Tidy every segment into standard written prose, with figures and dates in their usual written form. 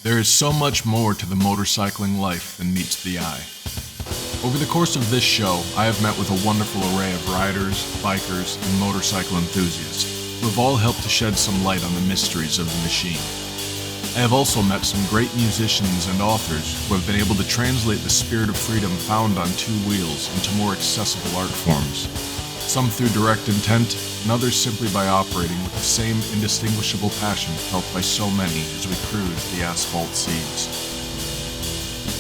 There is so much more to the motorcycling life than meets the eye. Over the course of this show, I have met with a wonderful array of riders, bikers, and motorcycle enthusiasts who have all helped to shed some light on the mysteries of the machine. I have also met some great musicians and authors who have been able to translate the spirit of freedom found on two wheels into more accessible art forms, some through direct intent, and others simply by operating with the same indistinguishable passion felt by so many as we cruise the asphalt seas.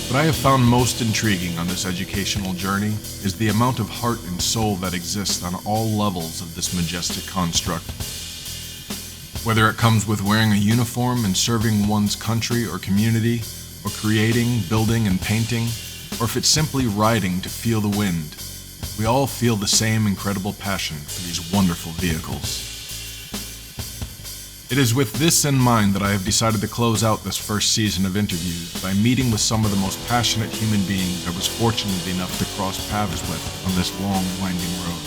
What I have found most intriguing on this educational journey is the amount of heart and soul that exists on all levels of this majestic construct. Whether it comes with wearing a uniform and serving one's country or community, or creating, building, and painting, or if it's simply riding to feel the wind, we all feel the same incredible passion for these wonderful vehicles. It is with this in mind that I have decided to close out this first season of interviews by meeting with some of the most passionate human beings I was fortunate enough to cross paths with on this long, winding road.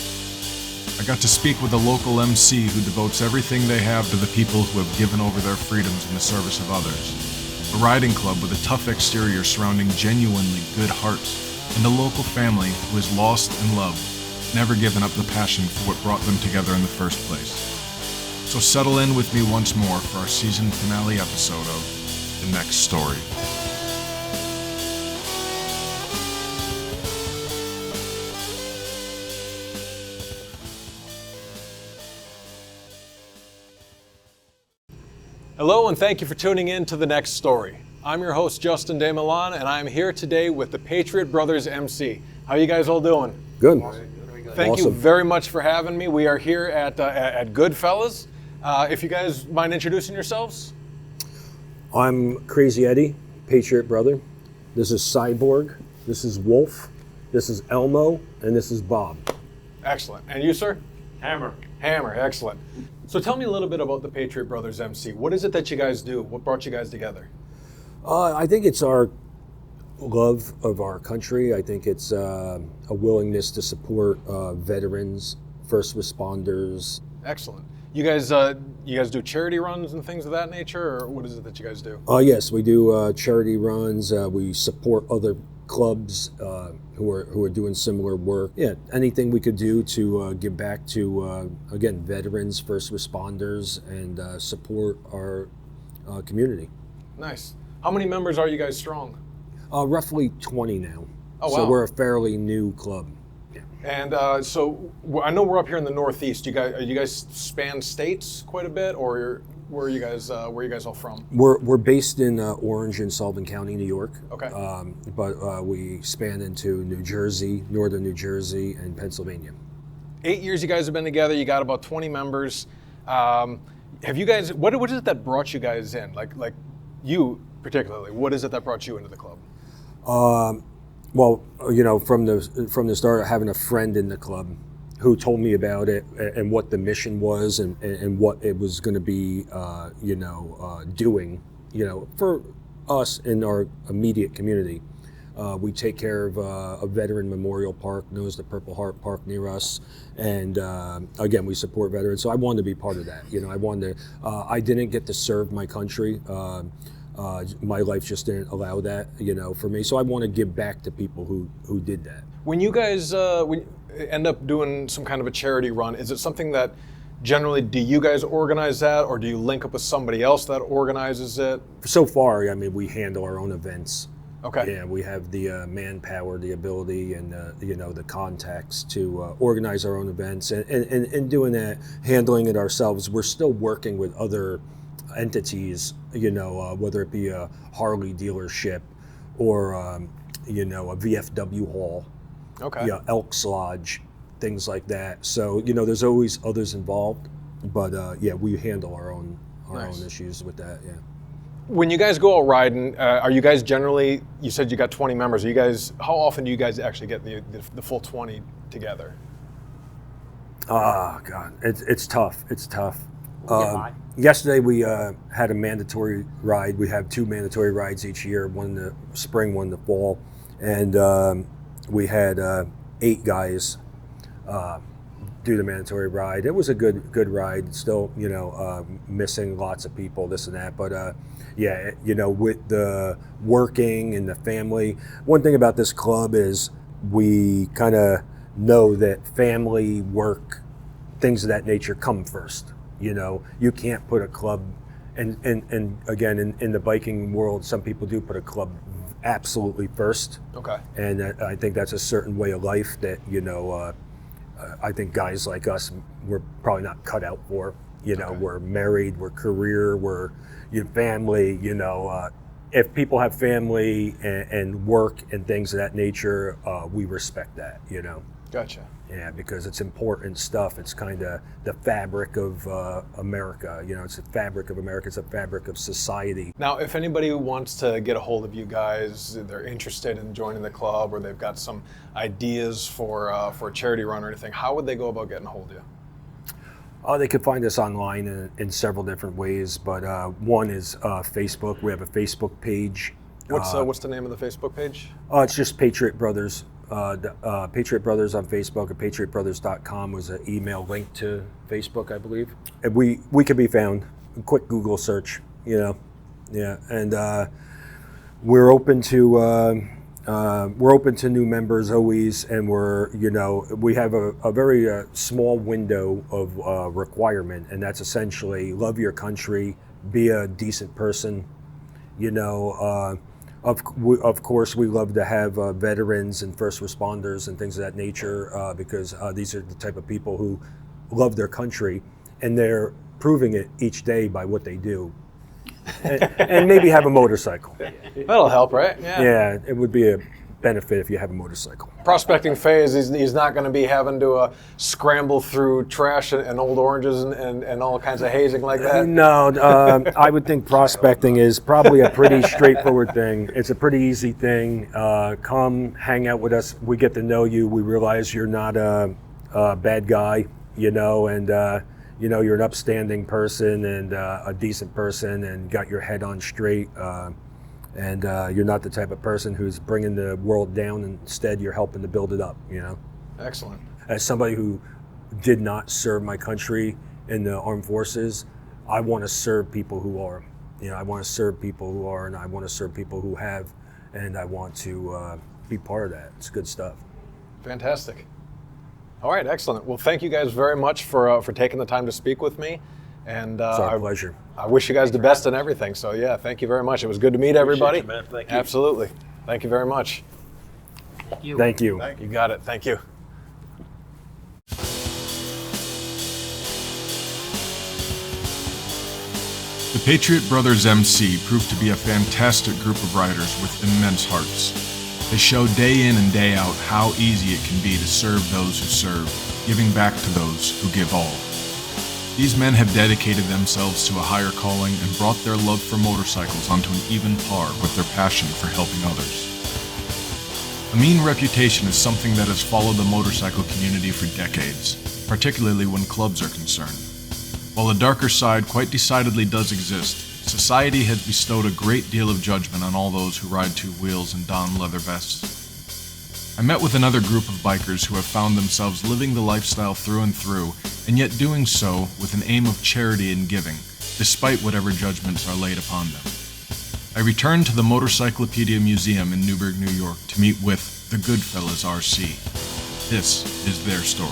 I got to speak with a local MC who devotes everything they have to the people who have given over their freedoms in the service of others, a riding club with a tough exterior surrounding genuinely good hearts, and a local family who is lost in love, never given up the passion for what brought them together in the first place. So settle in with me once more for our season finale episode of The Next Story. Hello, and thank you for tuning in to The Next Story. I'm your host, Justin DeMilan, and I'm here today with the Patriot Brothers MC. How you guys all doing? Good. Thank you very much for having me. We are here at Goodfellas. If you guys mind introducing yourselves? I'm Crazy Eddie, Patriot Brother. This is Cyborg. This is Wolf. This is Elmo, and this is Bob. Excellent. And you, sir? Hammer. Hammer. Excellent. So tell me a little bit about the Patriot Brothers MC. What is it that you guys do? What brought you guys together? I think it's our love of our country. I think it's a willingness to support veterans, first responders. Excellent. You guys do charity runs and things of that nature, or what is it that you guys do? Yes, we do charity runs. We support other clubs who are doing similar work. Yeah, anything we could do to give back to again veterans, first responders, and support our community. Nice. How many members are you guys strong? Roughly 20 now. Oh, wow. So we're a fairly new club. Yeah. And so I know we're up here in the Northeast. You guys span states quite a bit, or where are you guys all from? We're based in Orange and Sullivan County, New York. Okay. But we span into New Jersey, northern New Jersey, and Pennsylvania. 8 years you guys have been together. You got about 20 members. Have you guys? What is it that brought you guys in? Like you particularly. What is it that brought you into the club? Well, you know, from the start, having a friend in the club who told me about it and what the mission was and what it was going to be, doing, for us in our immediate community. We take care of a veteran memorial park known as the Purple Heart Park near us, and again, we support veterans. So I wanted to be part of that. I didn't get to serve my country. My life just didn't allow that, for me. So I want to give back to people who did that. When you guys when you end up doing some kind of a charity run, is it something that generally, do you guys organize that, or do you link up with somebody else that organizes it? So far, we handle our own events. Okay. Yeah, we have the manpower, the ability, and the contacts to organize our own events. And doing that, handling it ourselves, we're still working with other entities, whether it be a Harley dealership or a VFW hall, okay, Elks Lodge, things like that. So there's always others involved, but we handle our own issues with that. Yeah. When you guys go out riding, are you guys generally? You said you got 20 members. Are you guys? How often do you guys actually get the full 20 together? Oh God, it's tough. It's tough. Yesterday we had a mandatory ride. We have 2 mandatory rides each year, one in the spring, one in the fall. And we had 8 guys, do the mandatory ride. It was a good ride. Still, missing lots of people, this and that. But yeah, with the working and the family, one thing about this club is we kind of know that family, work, things of that nature come first. You can't put a club, and again, in the biking world, some people do put a club absolutely first. Okay. And I think that's a certain way of life that, I think guys like us, we're probably not cut out for. Okay. We're married, we're career, we're family, if people have family and work and things of that nature, we respect that, Gotcha. Yeah, because it's important stuff. It's kind of the fabric of America. It's the fabric of America. It's the fabric of society. Now, if anybody wants to get a hold of you guys, they're interested in joining the club, or they've got some ideas for a charity run or anything, how would they go about getting a hold of you? They could find us online in several different ways, but one is Facebook. We have a Facebook page. What's the name of the Facebook page? It's just Patriot Brothers. Patriot Brothers on Facebook, and patriotbrothers.com was an email link to Facebook, I believe. And we can be found. A quick Google search, Yeah, and we're open to new members always, and we have a very small window of requirement, and that's essentially love your country, be a decent person, Of course, we love to have veterans and first responders and things of that nature because these are the type of people who love their country, and they're proving it each day by what they do. And maybe have a motorcycle. That'll help, right? Yeah, it would be a benefit if you have a motorcycle. Prospecting phase, he's not going to be having to scramble through trash and old oranges and all kinds of hazing like that. No, I would think prospecting is probably a pretty straightforward thing. It's a pretty easy thing. Come hang out with us. We get to know you. We realize you're not a bad guy, and you're an upstanding person and a decent person and got your head on straight. And you're not the type of person who's bringing the world down. Instead, you're helping to build it up, Excellent. As somebody who did not serve my country in the armed forces, I want to serve people who are. I want to serve people who are, and I want to serve people who have, and I want to be part of that. It's good stuff. Fantastic. All right, excellent. Well, thank you guys very much for taking the time to speak with me. And it's our pleasure. I wish you guys the best in everything. So yeah, thank you very much. It was good to meet everybody. Appreciate you, man. Thank you. Absolutely. Thank you very much. Thank you. You got it. Thank you. The Patriot Brothers MC proved to be a fantastic group of riders with immense hearts. They show day in and day out how easy it can be to serve those who serve, giving back to those who give all. These men have dedicated themselves to a higher calling and brought their love for motorcycles onto an even par with their passion for helping others. A mean reputation is something that has followed the motorcycle community for decades, particularly when clubs are concerned. While a darker side quite decidedly does exist, society has bestowed a great deal of judgment on all those who ride two wheels and don leather vests. I met with another group of bikers who have found themselves living the lifestyle through and through, and yet doing so with an aim of charity and giving, despite whatever judgments are laid upon them. I returned to the Motorcyclopedia Museum in Newburgh, New York to meet with the Goodfellas RC. This is their story.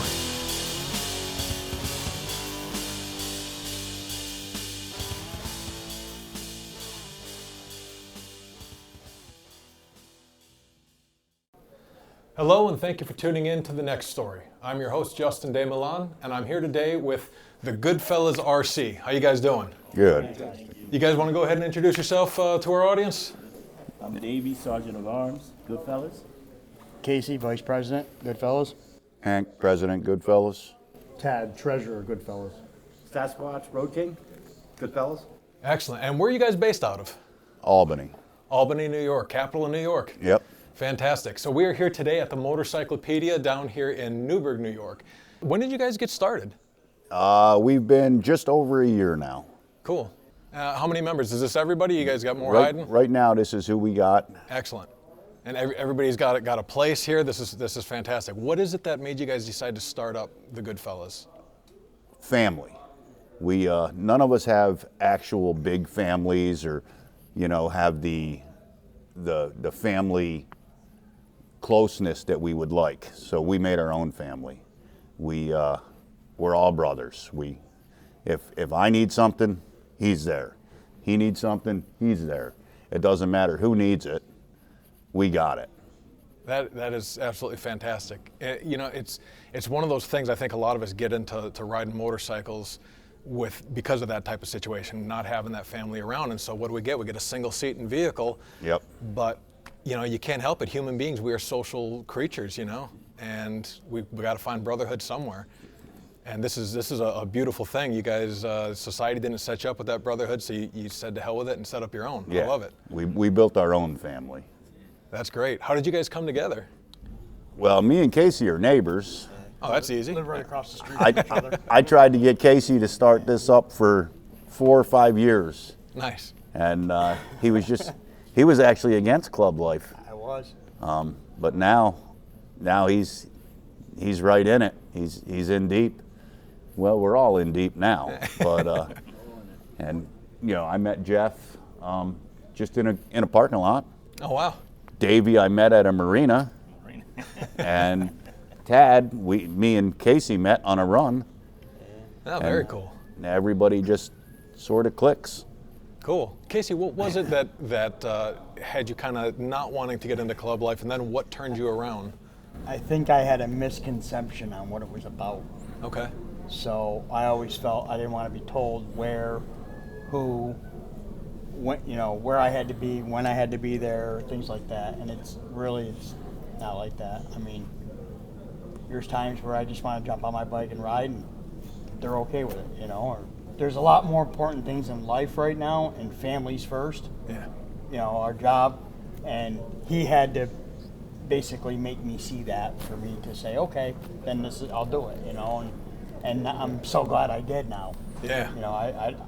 Hello, and thank you for tuning in to the next story. I'm your host, Justin De Milan, and I'm here today with the Goodfellas RC. How you guys doing? Good. You guys want to go ahead and introduce yourself to our audience? I'm Davey, Sergeant of Arms, Goodfellas. Casey, Vice President, Goodfellas. Hank, President, Goodfellas. Tad, Treasurer, Goodfellas. Sasquatch, Road King, Goodfellas. Excellent. And where are you guys based out of? Albany. Albany, New York, capital of New York. Yep. Fantastic. So we are here today at the Motorcyclopedia down here in Newburgh, New York. When did you guys get started? We've been just over a year now. Cool. How many members? Is this everybody? You guys got more hiding? Right now, this is who we got. Excellent. And everybody's got a place here. This is fantastic. What is it that made you guys decide to start up the Goodfellas? Family. We none of us have actual big families, or have the family closeness that we would like. So we made our own family. We're all brothers. If I need something, he's there. He needs something, he's there. It doesn't matter who needs it. We got it. That is absolutely fantastic. It's one of those things I think a lot of us get into riding motorcycles because of that type of situation, not having that family around. And so what do? We get a single seat in vehicle. Yep. But you can't help it. Human beings, we are social creatures, and we got to find brotherhood somewhere. And this is a beautiful thing. You guys, society didn't set you up with that brotherhood, so you said to hell with it and set up your own. Yeah. I love it. We built our own family. That's great. How did you guys come together? Well, me and Casey are neighbors. Oh, that's easy. Live right across the street from each other. I tried to get Casey to start this up for 4 or 5 years, Nice. and he was actually against club life. I was. But now he's right in it. He's in deep. Well, we're all in deep now. But and I met Jeff just in a parking lot. Oh, wow. Davey I met at a marina, and Tad, me and Casey met on a run. Oh, very cool. And everybody just sort of clicks. Cool. Casey, what was it that had you kind of not wanting to get into club life, and then what turned you around? I think I had a misconception on what it was about. Okay. So I always felt I didn't want to be told where, who, when, where I had to be, when I had to be there, things like that. And it's not like that. I mean, there's times where I just want to jump on my bike and ride, and they're okay with it, Or there's a lot more important things in life right now, and families first. Yeah. Our job, and he had to basically make me see that for me to say, okay, then I'll do it, and I'm so glad I did now. Yeah.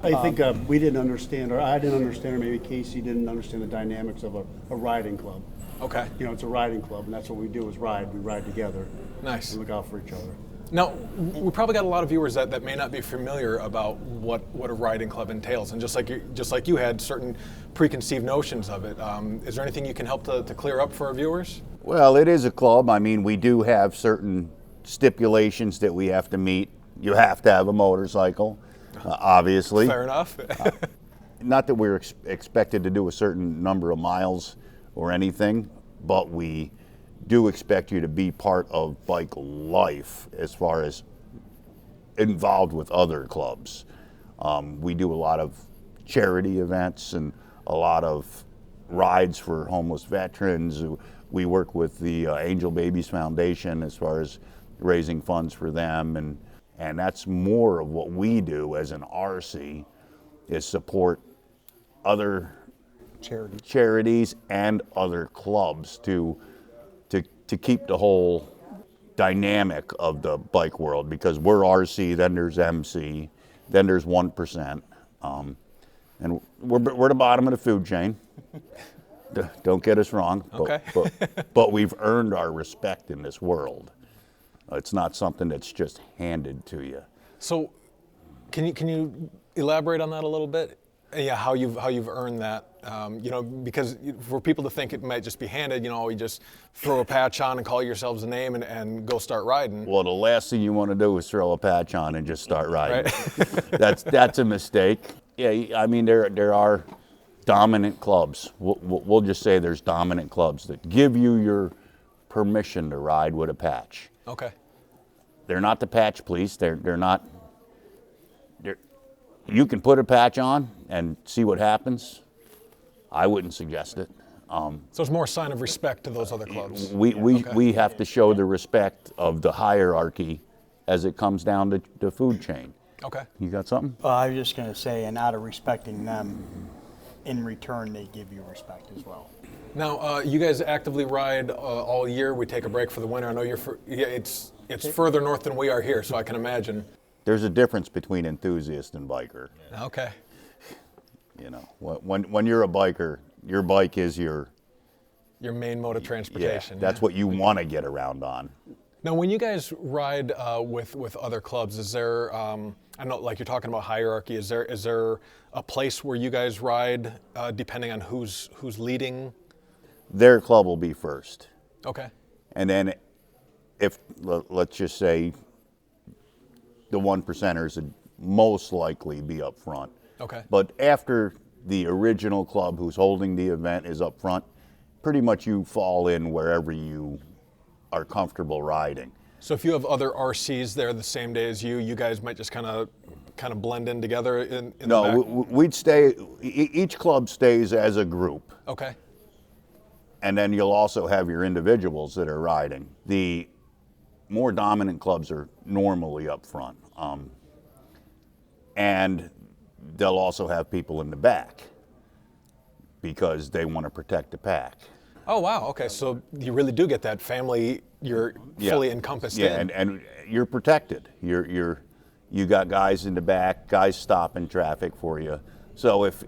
I think we didn't understand, or I didn't understand, or maybe Casey didn't understand the dynamics of a riding club. Okay. It's a riding club, and that's what we do is ride. We ride together. Nice. And look out for each other. Now, we probably got a lot of viewers that may not be familiar about what a riding club entails, and just like you had certain preconceived notions of it. Is there anything you can help to clear up for our viewers? Well, it is a club. I mean, we do have certain stipulations that we have to meet. You have to have a motorcycle, obviously. Fair enough. Not that we're expected to do a certain number of miles or anything, but we do expect you to be part of bike life as far as involved with other clubs. We do a lot of charity events and a lot of rides for homeless veterans. We work with the Angel Babies Foundation as far as raising funds for them, and that's more of what we do as an RC, is support other charities and other clubs to keep the whole dynamic of the bike world, because we're RC, then there's MC, then there's 1%, and we're the bottom of the food chain. Don't get us wrong, Okay. but we've earned our respect in this world. It's not something that's just handed to you. So, can you elaborate on that a little bit? Yeah, how you've earned that. Because for people to think it might just be handed, you just throw a patch on and call yourselves a name and go start riding. Well, the last thing you want to do is throw a patch on and just start riding. Right. That's a mistake. Yeah, I mean there are dominant clubs. We'll just say there's dominant clubs that give you your permission to ride with a patch. Okay. They're not the patch police. They're not. You can put a patch on and see what happens. I wouldn't suggest it. So it's more a sign of respect to those other clubs. We have to show the respect of the hierarchy as it comes down to the food chain. Okay. You got something? Well, I was just going to say, and out of respecting them, in return, they give you respect as well. Now, you guys actively ride all year. We take a break for the winter. I know it's further north than we are here, so I can imagine. There's a difference between enthusiast and biker. Okay. When you're a biker, your bike is your Your main mode of transportation. That's what you want to get around on. Now, when you guys ride with other clubs, is there? I know, like you're talking about hierarchy. Is there a place where you guys ride depending on who's leading? Their club will be first. Okay. And then if, let's just say, the 1%ers would most likely be up front. Okay. But after the original club who's holding the event is up front, pretty much you fall in wherever you are comfortable riding. So if you have other RCs there the same day as you guys might just kind of blend in together in the back? We'd stay, each club stays as a group. Okay. And then you'll also have your individuals that are riding. The more dominant clubs are normally up front. And they'll also have people in the back because they want to protect the pack. Oh, wow. Okay. So you really do get that family, you're fully encompassed in. Yeah, and you're protected. You got guys in the back, guys stopping traffic for you. So if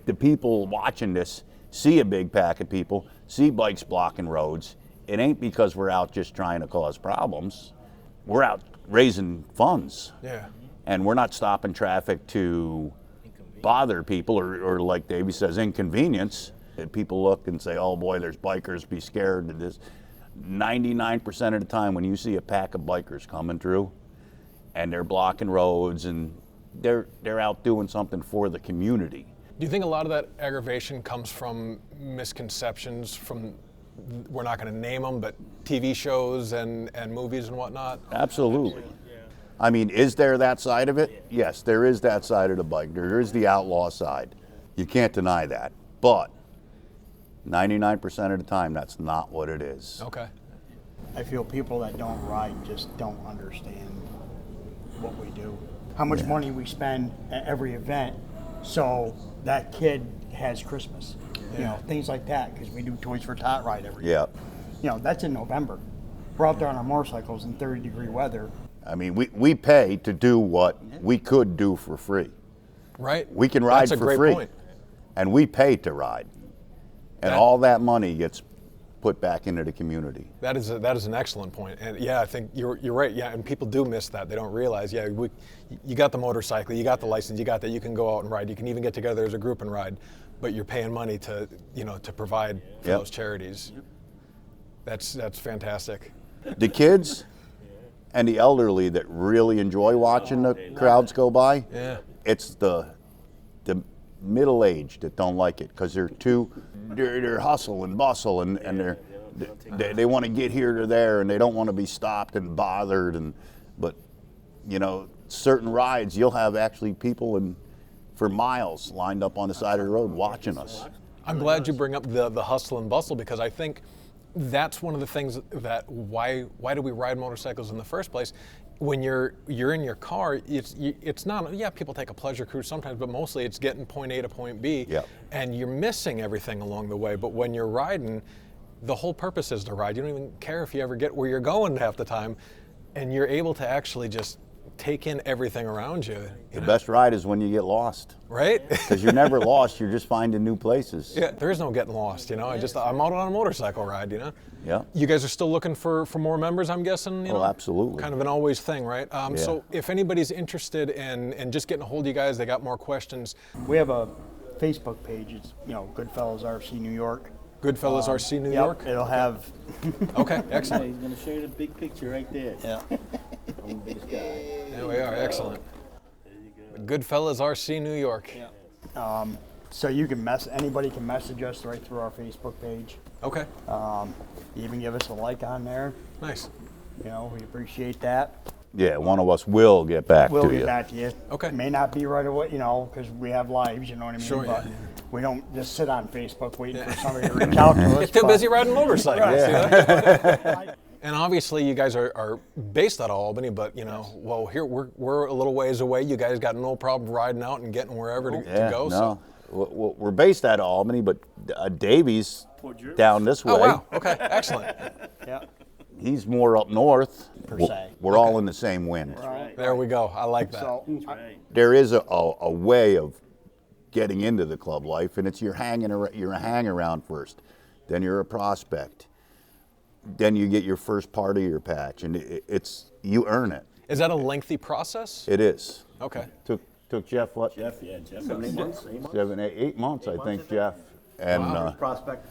the people watching this see a big pack of people, see bikes blocking roads, it ain't because we're out just trying to cause problems. We're out raising funds. Yeah. And we're not stopping traffic to bother people or like Davey says, inconvenience. And people look and say, oh boy, there's bikers, be scared of this. 99% of the time when you see a pack of bikers coming through and they're blocking roads and they're out doing something for the community. Do you think a lot of that aggravation comes from misconceptions from, we're not going to name them, but TV shows and movies and whatnot? Absolutely. I mean, is there that side of it? Yes, there is that side of the bike. There is the outlaw side. You can't deny that. But 99% of the time, that's not what it is. Okay. I feel people that don't ride just don't understand what we do. How much money we spend at every event so that kid has Christmas. You know, things like that, because we do Toys for Tot ride every year. You know, that's in November. We're out there on our motorcycles in 30-degree weather. I mean, we pay to do what we could do for free. Right. We can ride That's a for great free. point. And we pay to ride. And all that money gets put back into the community. That is an excellent point. And yeah, I think you're right. Yeah, and people do miss that. They don't realize, you got the motorcycle, you got the license, you got that, you can go out and ride. You can even get together as a group and ride, but you're paying money to provide for those charities. That's fantastic. The kids and the elderly that really enjoy watching the crowds go by, it's the middle-aged that don't like it because they're hustle and bustle and they want to get here to there and they don't want to be stopped and bothered but certain rides you'll have actually people for miles lined up on the side of the road watching us. I'm glad you bring up the hustle and bustle because I think that's one of the things that why do we ride motorcycles in the first place? When you're in your car, it's not, people take a pleasure cruise sometimes, but mostly it's getting point A to point B, and you're missing everything along the way. But when you're riding, the whole purpose is to ride. You don't even care if you ever get where you're going half the time, and you're able to actually just take in everything around you. The best ride is when you get lost. Right? Because you're never lost, you're just finding new places. Yeah, there is no getting lost, I'm out on a motorcycle ride, Yeah. You guys are still looking for more members, I'm guessing, Oh, absolutely. Kind of an always thing, right? So if anybody's interested in just getting a hold of you guys, they got more questions. We have a Facebook page, it's, Goodfellas RC New York. Goodfellas RC New York? It'll have... Okay, excellent. He's going to show you the big picture right there. Yeah. I'm the biggest guy. There we are, excellent. There you go. Goodfellas RC New York. Yeah. So you can anybody can message us right through our Facebook page. Okay. Even give us a like on there. Nice. We appreciate that. Yeah, one of us will get back We'll to get you. back to you. Okay. It may not be right away, because we have lives, you know what I mean? Sure, But yeah. we don't just sit on Facebook waiting for somebody to reach out to us. Too busy riding motorcycles. Right. And obviously you guys are based out of Albany, but well, here we're a little ways away. You guys got no problem riding out and getting wherever to go. No, So. we're based out of Albany, but Davies down this way. Oh wow. Okay. Excellent. Yeah. He's more up north. Per se. We're all in the same wind. Right. There we go. I like that. So, There is a way of getting into the club life, and it's you're hang around first. then you're a prospect, then you get your first part of your patch, and you earn it. Is that a lengthy process? It is. Okay. Took Jeff what? Jeff, 7 months. 8 months, I think, Jeff. And Prospect.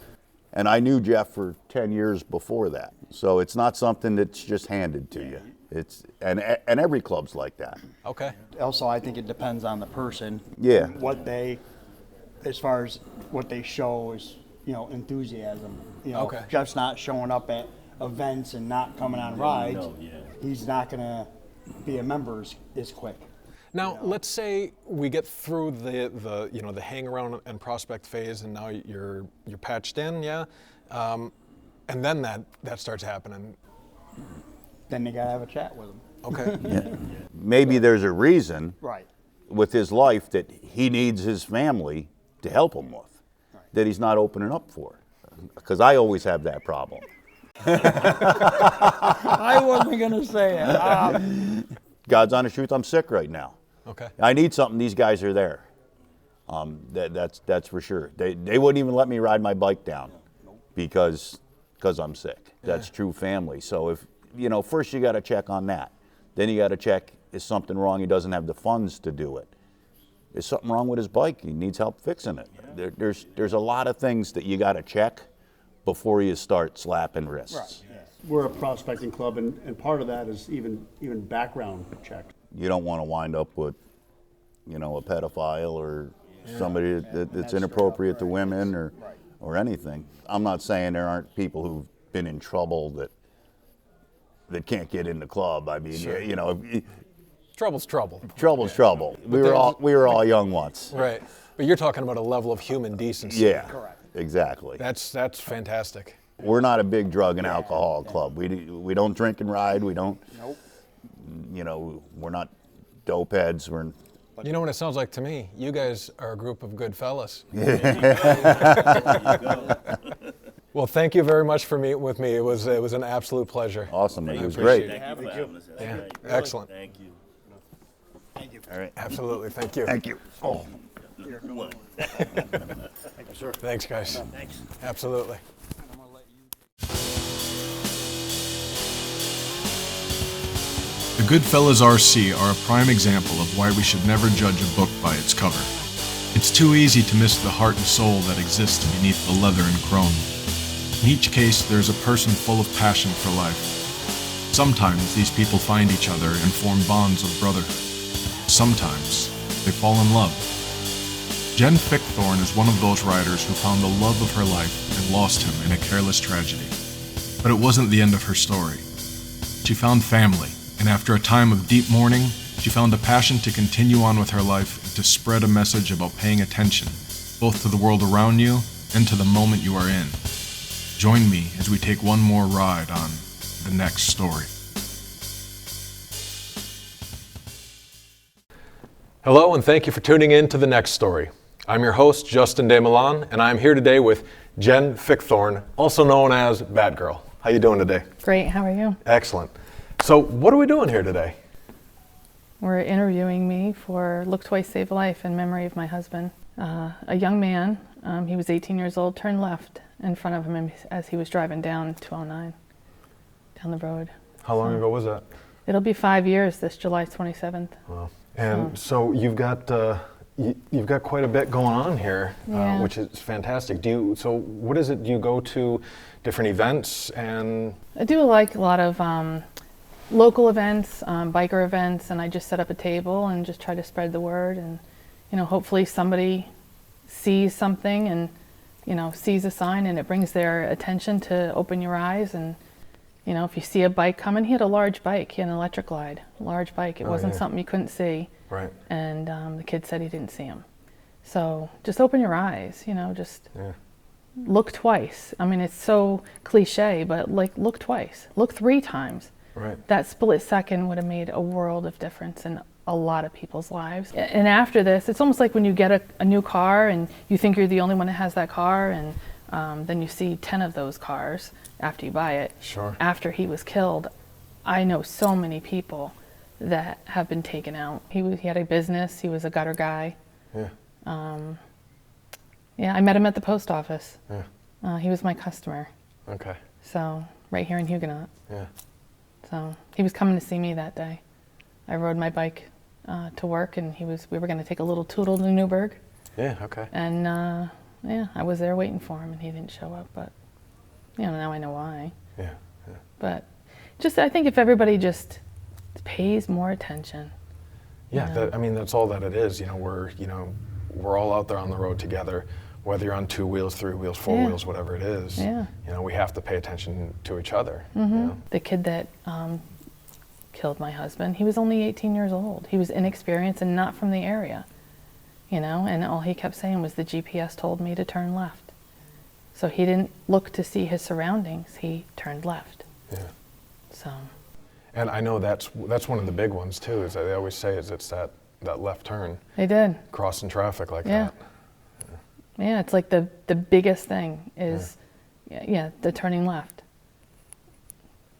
and I knew Jeff for 10 years before that. So it's not something that's just handed to you. It's and every club's like that. Okay. Also, I think it depends on the person. Yeah. What they, as far as what they show is, enthusiasm. Okay. Jeff's not showing up at events and not coming on rides. No, yeah. He's not gonna be a member as quick. Now, let's say we get through the hang around and prospect phase, and now you're patched in, yeah, and then that starts happening. Then they gotta have a chat with him. Okay. Yeah. Maybe there's a reason Right. with his life that he needs his family to help him with, that he's not opening up for. Because I always have that problem. I wasn't gonna say it. God's honest truth, I'm sick right now. Okay. I need something, these guys are there. That's for sure. They wouldn't even let me ride my bike down because I'm sick. That's true family. So if, first you got to check on that. Then you got to check, is something wrong? He doesn't have the funds to do it. Is something wrong with his bike? He needs help fixing it. There's a lot of things that you got to check before you start slapping wrists. Right. We're a prospecting club, and part of that is even background check. You don't want to wind up with, a pedophile or somebody that's inappropriate to women or anything. I'm not saying there aren't people who've been in trouble that can't get in the club. I mean, Sure. Trouble's trouble. Trouble's trouble. We were all young once. Right. But you're talking about a level of human decency. Yeah. Correct. Exactly. That's fantastic. We're not a big drug and alcohol club. We don't drink and ride. We don't. Nope. We're not dope heads. You know what it sounds like to me? You guys are a group of good fellas. Well, thank you very much for meeting with me. It was an absolute pleasure. Awesome. It was appreciate great. it. Thank you for having us. That's Yeah. great. Excellent. Thank you. All right. Absolutely. Thank you. Thank you. Oh. Good one. Thanks, guys. Thanks. Absolutely. The Goodfellas RC are a prime example of why we should never judge a book by its cover. It's too easy to miss the heart and soul that exists beneath the leather and chrome. In each case, there's a person full of passion for life. Sometimes these people find each other and form bonds of brotherhood. Sometimes they fall in love. Jen Fichthorne is one of those riders who found the love of her life and lost him in a careless tragedy. But it wasn't the end of her story. She found family, and after a time of deep mourning, she found a passion to continue on with her life and to spread a message about paying attention, both to the world around you and to the moment you are in. Join me as we take one more ride on The Next Story. Hello, and thank you for tuning in to The Next Story. I'm your host, Justin De Milan, and I'm here today with Jen Fichthorne, also known as Batgirl. How you doing today? Great, how are you? Excellent. So what are we doing here today? We're interviewing me for Look Twice, Save a Life in memory of my husband. A young man, he was 18 years old, turned left in front of him as he was driving down 209, down the road. How long ago was that? It'll be 5 years this July 27th. Wow. And so you've got quite a bit going on here, Yeah. which is fantastic. So what is it? Do you go to different events and? I do like a lot of local events, biker events, and I just set up a table and just try to spread the word, and hopefully somebody sees something and sees a sign and it brings their attention to open your eyes. And if you see a bike coming, he had a large bike, he had an electric glide, large bike. It wasn't something you couldn't see. Right. And the kid said he didn't see him. So just open your eyes, just look twice. I mean, it's so cliche, but look twice, look 3 times. Right. That split second would have made a world of difference in a lot of people's lives. And after this, it's almost like when you get a new car and you think you're the only one that has that car, and then you see 10 of those cars after you buy it. Sure. After he was killed, I know so many people that have been taken out. He had a business, he was a gutter guy. Yeah. Yeah, I met him at the post office. Yeah. He was my customer. Okay. So right here in Huguenot. Yeah. So he was coming to see me that day. I rode my bike to work, and we were going to take a little tootle to Newburgh. Yeah. Okay. And yeah, I was there waiting for him, and he didn't show up. But now I know why. Yeah. Yeah. But I think if everybody just pays more attention. Yeah. I mean, that's all that it is. We're all out there on the road together. Whether you're on 2 wheels, 3 wheels, 4 wheels, whatever it is, we have to pay attention to each other. The kid that killed my husband, he was only 18 years old. He was inexperienced and not from the area, and all he kept saying was the GPS told me to turn left. So he didn't look to see his surroundings, he turned left. Yeah. So. And I know that's one of the big ones too, is that they always say it's that left turn. They did. Crossing traffic like that. Yeah, it's like the biggest thing is, the turning left.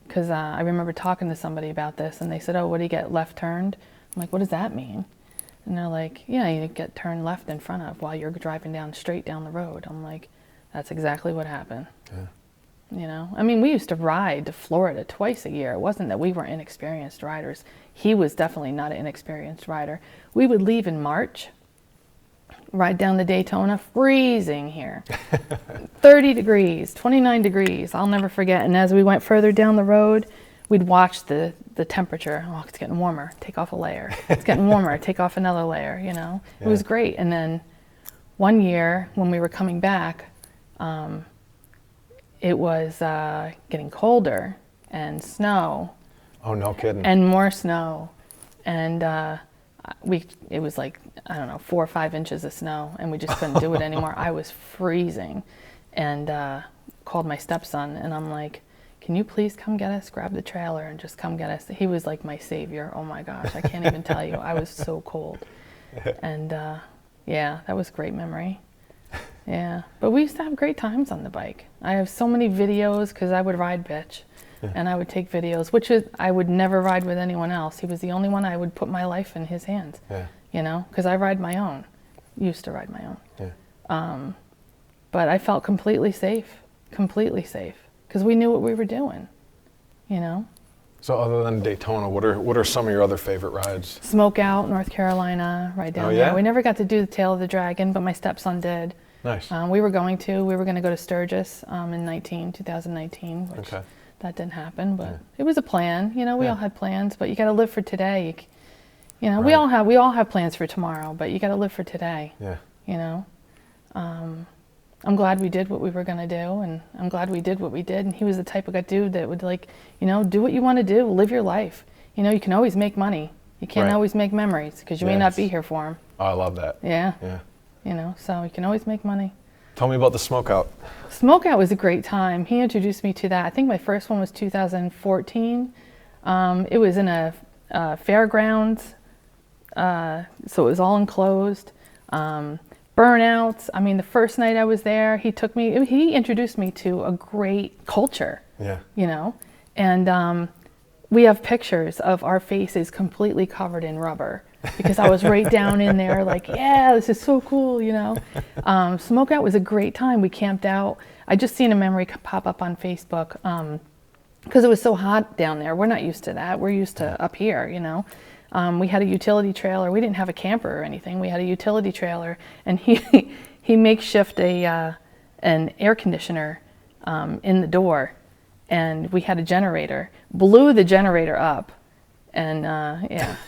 Because I remember talking to somebody about this, and they said, "Oh, what do you get, left turned?" I'm like, "What does that mean?" And they're like, "Yeah, you get turned left in front of while you're driving straight down the road." I'm like, "That's exactly what happened." Yeah. I mean, we used to ride to Florida twice a year. It wasn't that we were inexperienced riders. He was definitely not an inexperienced rider. We would leave in March, ride down to Daytona, freezing here. 30 degrees, 29 degrees, I'll never forget. And as we went further down the road, we'd watch the temperature. Oh, it's getting warmer, take off a layer. It's getting warmer, take off another layer, It was great. And then one year when we were coming back, it was getting colder and snow. Oh, no kidding. And more snow. And it was like, I don't know, 4 or 5 inches of snow, and we just couldn't do it anymore. I was freezing, and called my stepson, and I'm like, "Can you please come get us, grab the trailer and just come get us?" He was like my savior. Oh my gosh, I can't even tell you. I was so cold. And yeah, that was a great memory. Yeah, but we used to have great times on the bike. I have so many videos because I would ride bitch. And I would take videos, which I would never ride with anyone else. He was the only one I would put my life in his hands, because I ride my own, used to ride my own. Yeah. But I felt completely safe, because we knew what we were doing, So other than Daytona, what are some of your other favorite rides? Smokeout, North Carolina, right down there. We never got to do the Tail of the Dragon, but my stepson did. Nice. We were going to go to Sturgis in 2019, which that didn't happen, but it was a plan. We all had plans, but you got to live for today. Right. we all have plans for tomorrow, but you got to live for today. Yeah. I'm glad we did what we were going to do, and I'm glad we did what we did. And he was the type of dude that would do what you want to do, live your life. You can always make money. You can't always make memories because you may not be here for them. Oh, I love that. Yeah. Yeah. So you can always make money. Tell me about the Smokeout. Smokeout was a great time. He introduced me to that. I think my first one was 2014. It was in a fairgrounds, so it was all enclosed. Burnouts. I mean, the first night I was there, he introduced me to a great culture. Yeah. And we have pictures of our faces completely covered in rubber. Because I was right down in there like, yeah, this is so cool, Smokeout was a great time. We camped out. I just seen a memory pop up on Facebook because it was so hot down there. We're not used to that. We're used to up here, We had a utility trailer. We didn't have a camper or anything. We had a utility trailer, and he makeshift an air conditioner in the door, and we had a generator. Blew the generator up. And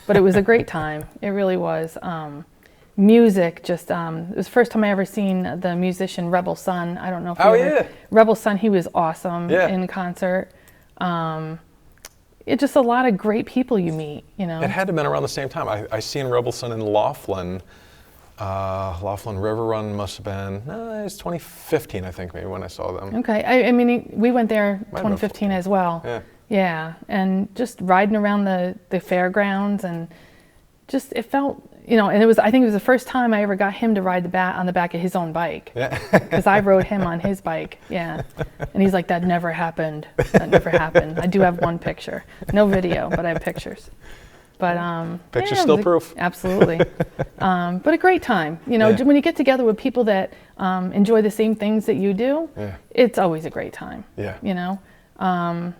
but it was a great time. It really was. Music, it was the first time I ever seen the musician Rebel Sun. I don't know if Rebel Sun, he was awesome in concert. It's just a lot of great people you meet, It had to have been around the same time. I seen Rebel Sun in Laughlin. Laughlin River Run must have been, it's 2015, I think, maybe, when I saw them. Okay, I mean, we went there 2015 as well. Yeah. Yeah, and just riding around the fairgrounds, and just it felt, and I think it was the first time I ever got him to ride on the back of his own bike. Yeah. Because I rode him on his bike. Yeah. And he's like, that never happened. I do have one picture, no video, but I have pictures. But Picture's yeah, still proof. Absolutely. But a great time. You know, when you get together with people that enjoy the same things that you do, it's always a great time. Yeah. You know,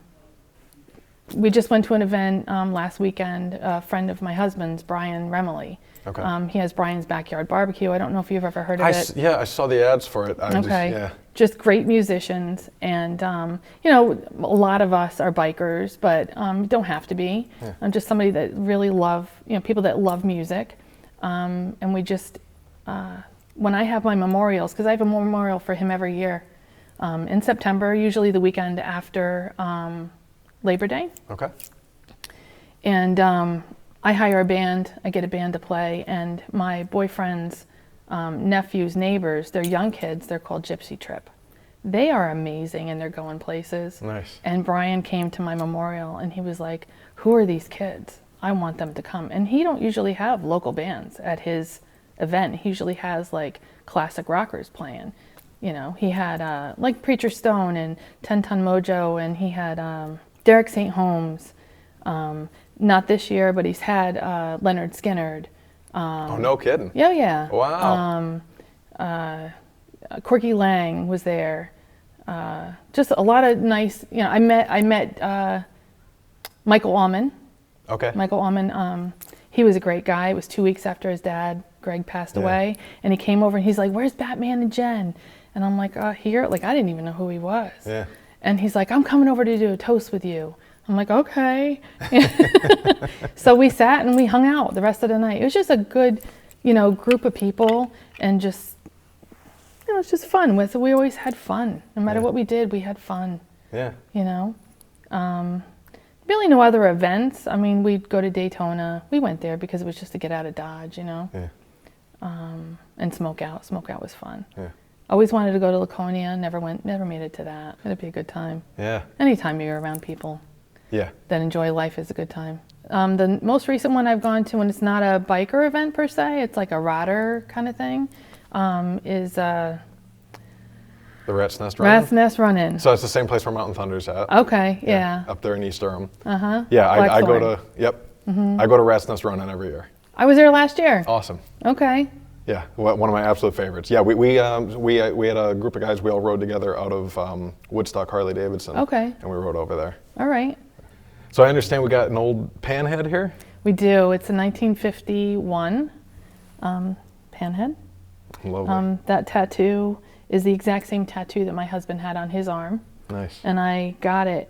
we just went to an event last weekend. A friend of my husband's, Brian Remley. Okay. He has Brian's Backyard Barbecue. I don't know if you've ever heard of it. Yeah, I saw the ads for it. Just great musicians, and you know, a lot of us are bikers, but don't have to be. I'm just somebody that really love, you know, people that love music, and we just when I have my memorials, because I have a memorial for him every year in September, usually the weekend after Labor Day. Okay. And I hire a band. I get a band to play, and my boyfriend's nephews, neighbors, they're young kids. They're called Gypsy Trip. They are amazing, and they're going places. Nice. And Brian came to my memorial, and he was like, "Who are these kids? I want them to come." And he don't usually have local bands at his event. He usually has like classic rockers playing. You know, he had like Preacher Stone and 10 Ton Mojo, and he had Derek St. Holmes. Not this year, but he's had Leonard Skinnard. Oh, no kidding. Yeah. Wow. Corky Lang was there. Just a lot of nice, you know, I met Michael Allman. Okay. Michael Allman, he was a great guy. It was 2 weeks after his dad, Greg, passed away. And he came over and he's like, "Where's Batman and Jen?" And I'm like, "Here." Like, I didn't even know who he was. Yeah. And he's like, "I'm coming over to do a toast with you." I'm like, "Okay." So we sat and we hung out the rest of the night. It was just a good, you know, group of people, and just, you know, it's just fun. We always had fun. No matter what we did, we had fun. Yeah. You know? Really no other events. I mean, we'd go to Daytona. We went there because it was just to get out of Dodge, you know? Yeah. And smoke out. Smoke out was fun. Yeah. Always wanted to go to Laconia. Never made it to that. It'd be a good time. Yeah. Anytime you're around people Yeah. that enjoy life is a good time. The most recent one I've gone to, and it's not a biker event per se, it's like a rodder kind of thing, is The Rat's Nest Run-In? Rat's Nest Run-In. So it's the same place where Mountain Thunder's at. Okay, yeah. Up there in East Durham. Uh-huh. Yeah, I go Blackthorn. to, I go to Rat's Nest Run-In every year. I was there last year. Awesome. Okay. Yeah, one of my absolute favorites. Yeah, we had a group of guys, we all rode together out of Woodstock, Harley Davidson. Okay. And we rode over there. All right. So I understand we got an old panhead here? We do. It's a 1951 panhead. Lovely. That tattoo is the exact same tattoo that my husband had on his arm. Nice. And I got it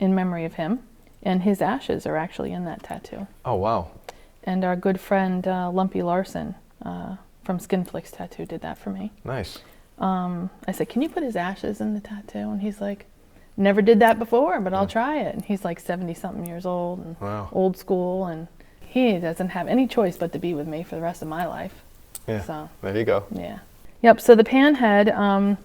in memory of him. And his ashes are actually in that tattoo. Oh, wow. And our good friend Lumpy Larson from Skinflix Tattoo did that for me. Nice. I said, "Can you put his ashes in the tattoo?" And he's like, "Never did that before, but I'll try it." And he's like 70-something years old and old school, and he doesn't have any choice but to be with me for the rest of my life. Yeah, so, there you go. Yeah. Yep, so the panhead,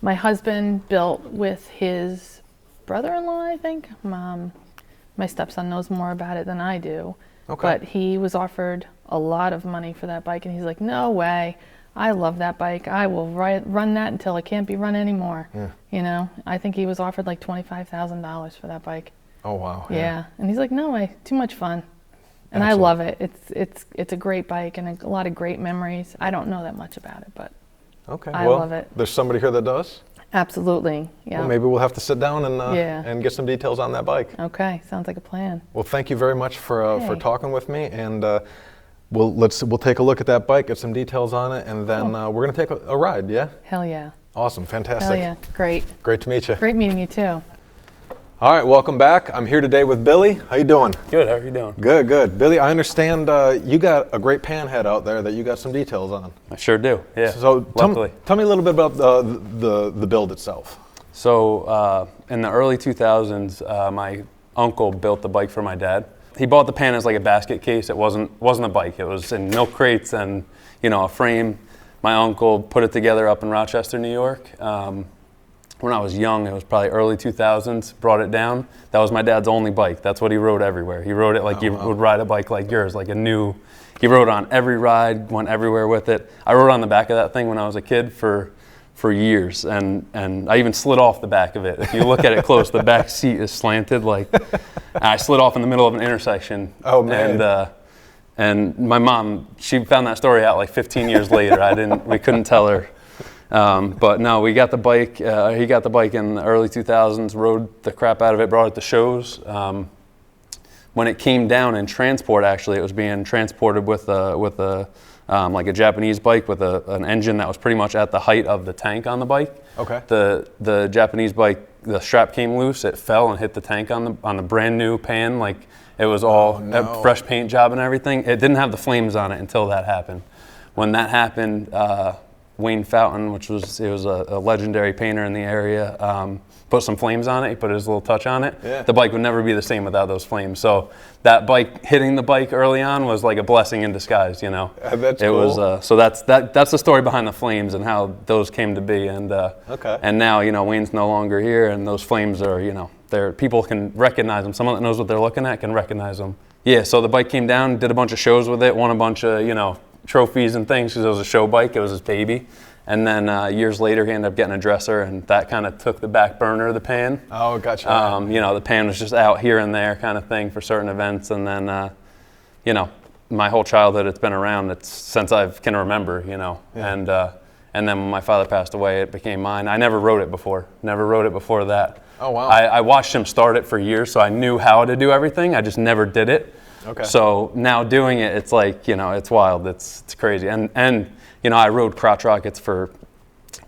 my husband built with his brother-in-law, I think. My stepson knows more about it than I do. Okay. But he was offered a lot of money for that bike, and he's like, "No way. I love that bike. I will run that until it can't be run anymore." Yeah. You know, I think he was offered like $25,000 for that bike. Oh, wow. Yeah. And he's like, "No way. Too much fun." And Excellent. I love it. It's a great bike and a lot of great memories. I don't know that much about it, but okay. I well, love it. There's somebody here that does? Absolutely. Yeah. Well, maybe we'll have to sit down and get some details on that bike. Okay. Sounds like a plan. Well, thank you very much for Hey. talking with me, and we'll take a look at that bike, get some details on it, and then we're gonna take a ride. Yeah. Hell yeah. Awesome. Fantastic. Hell yeah. Great. Great to meet you. Great meeting you too. All right, welcome back. I'm here today with Billy. How you doing? Good, how are you doing? Good, good. Billy, I understand you got a great panhead out there that you got some details on. I sure do, yeah, So luckily. tell me a little bit about the build itself. So in the early 2000s, my uncle built the bike for my dad. He bought the pan as like a basket case. It wasn't a bike. It was in milk crates and, you know, a frame. My uncle put it together up in Rochester, New York. When I was young, it was probably early 2000s, brought it down. That was my dad's only bike. That's what he rode everywhere. He rode it like you would ride a bike like yours, like he rode on every ride, went everywhere with it. I rode on the back of that thing when I was a kid for years, and I even slid off the back of it. If you look at it close, the back seat is slanted. Like I slid off in the middle of an intersection. Oh man! And And my mom, she found that story out like 15 years later. We couldn't tell her. But no, we got the bike. He got the bike in the early 2000s, rode the crap out of it, brought it to shows. When it came down in transport, actually, it was being transported with like a Japanese bike with an engine that was pretty much at the height of the tank on the bike. Okay. The Japanese bike, the strap came loose. It fell and hit the tank on the brand new pan. Like it was all a fresh paint job and everything. It didn't have the flames on it until that happened. When that happened, Wayne Fountain, which was a legendary painter in the area, put some flames on it. He put his little touch on it. Yeah. The bike would never be the same without those flames. So that bike hitting the bike early on was like a blessing in disguise, you know. That's it cool. was so that's the story behind the flames and how those came to be. And and now, you know, Wayne's no longer here, and those flames are, you know, people can recognize them. Someone that knows what they're looking at can recognize them. Yeah. So the bike came down, did a bunch of shows with it, won a bunch of, you know, trophies and things because it was a show bike. It was his baby. And then years later, he ended up getting a dresser, and that kind of took the back burner of the pan. Oh, gotcha. You know, the pan was just out here and there kind of thing for certain events. And then, you know, my whole childhood, it's been around. It's since I can remember, you know. Yeah. And then when my father passed away, it became mine. I never rode it before. Never rode it before that. Oh, wow. I watched him start it for years, so I knew how to do everything. I just never did it. Okay. So now doing it, it's like, you know, it's wild. It's crazy. And you know, I rode crotch rockets for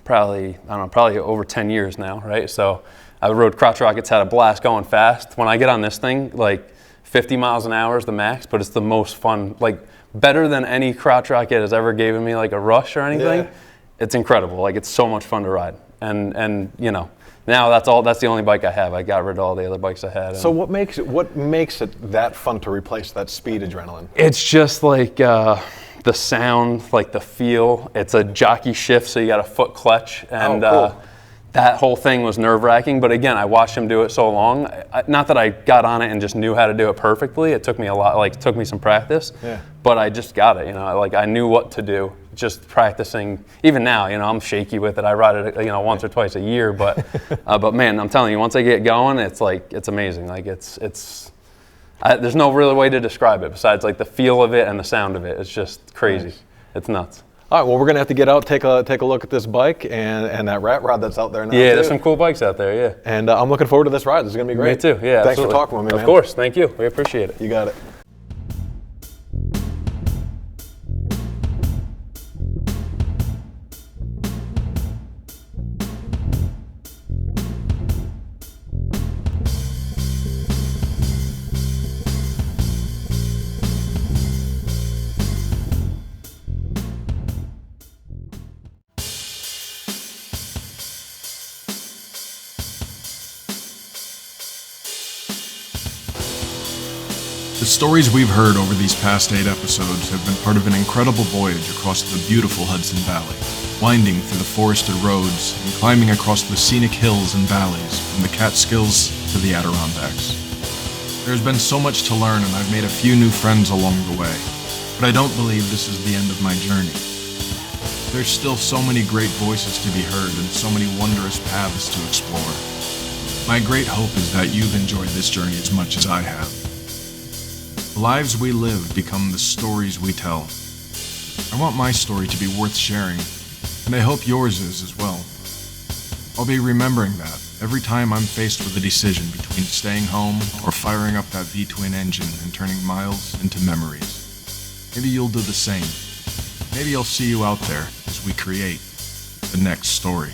probably over 10 years now, right? So I rode crotch rockets, had a blast going fast. When I get on this thing, like 50 miles an hour is the max, but it's the most fun, like better than any crotch rocket has ever given me like a rush or anything. Yeah. It's incredible. Like it's so much fun to ride. And you know, now that's the only bike I have. I got rid of all the other bikes I had. So what makes it that fun to replace that speed adrenaline? It's just like the sound, like the feel. It's a jockey shift, so you got a foot clutch, and cool. That whole thing was nerve-wracking. But again, I watched him do it so long. Not that I got on it and just knew how to do it perfectly. It took me a lot. Like it took me some practice. Yeah. But I just got it. You know, like I knew what to do. Just practicing. Even now, you know, I'm shaky with it. I ride it, you know, once or twice a year. But but man, I'm telling you, once I get going, it's like it's amazing. Like it's. There's no real way to describe it besides like the feel of it and the sound of it. It's just crazy. Nice. It's nuts. All right, well, we're gonna have to get out, take a look at this bike and that rat rod that's out there now. Yeah, there's some cool bikes out there. Yeah. And I'm looking forward to this ride. This is gonna be great. Me too. Yeah. Thanks absolutely. for talking with me, man. Of course. Thank you. We appreciate it. You got it. The stories we've heard over these past 8 episodes have been part of an incredible voyage across the beautiful Hudson Valley, winding through the forested roads and climbing across the scenic hills and valleys from the Catskills to the Adirondacks. There's been so much to learn, and I've made a few new friends along the way, but I don't believe this is the end of my journey. There's still so many great voices to be heard and so many wondrous paths to explore. My great hope is that you've enjoyed this journey as much as I have. The lives we live become the stories we tell. I want my story to be worth sharing, and I hope yours is as well. I'll be remembering that every time I'm faced with a decision between staying home or firing up that V-twin engine and turning miles into memories. Maybe you'll do the same. Maybe I'll see you out there as we create the next story.